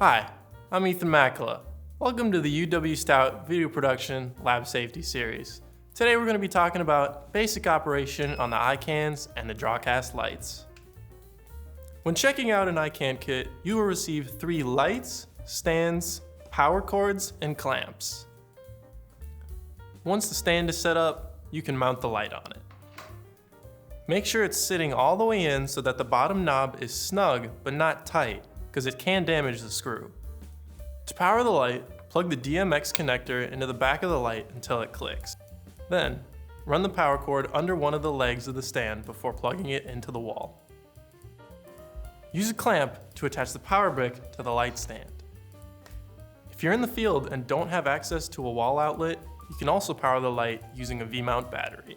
Hi, I'm Ethan Makela. Welcome to the UW Stout Video Production Lab Safety Series. Today we're going to be talking about basic operation on the iKans and the Dracast lights. When checking out an iKan kit, you will receive 3 lights, stands, power cords, and clamps. Once the stand is set up, you can mount the light on it. Make sure it's sitting all the way in so that the bottom knob is snug but not tight, because it can damage the screw. To power the light, plug the DMX connector into the back of the light until it clicks. Then, run the power cord under one of the legs of the stand before plugging it into the wall. Use a clamp to attach the power brick to the light stand. If you're in the field and don't have access to a wall outlet, you can also power the light using a V-mount battery.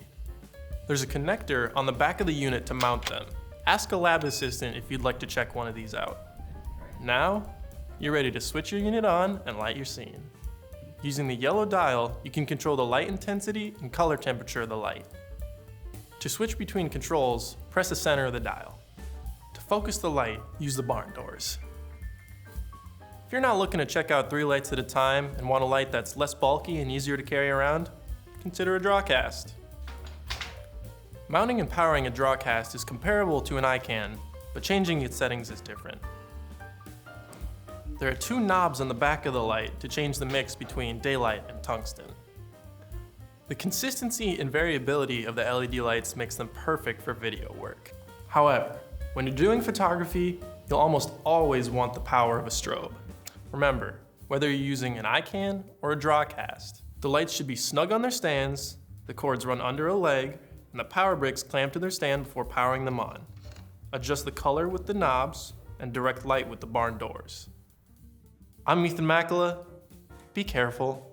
There's a connector on the back of the unit to mount them. Ask a lab assistant if you'd like to check one of these out. Now, you're ready to switch your unit on and light your scene. Using the yellow dial, you can control the light intensity and color temperature of the light. To switch between controls, press the center of the dial. To focus the light, use the barn doors. If you're not looking to check out 3 lights at a time and want a light that's less bulky and easier to carry around, consider a Dracast. Mounting and powering a Dracast is comparable to an iKan, but changing its settings is different. There are 2 knobs on the back of the light to change the mix between daylight and tungsten. The consistency and variability of the LED lights makes them perfect for video work. However, when you're doing photography, you'll almost always want the power of a strobe. Remember, whether you're using an iKan or a Dracast, the lights should be snug on their stands, the cords run under a leg, and the power bricks clamped to their stand before powering them on. Adjust the color with the knobs, and direct light with the barn doors. I'm Ethan Makela. Be careful.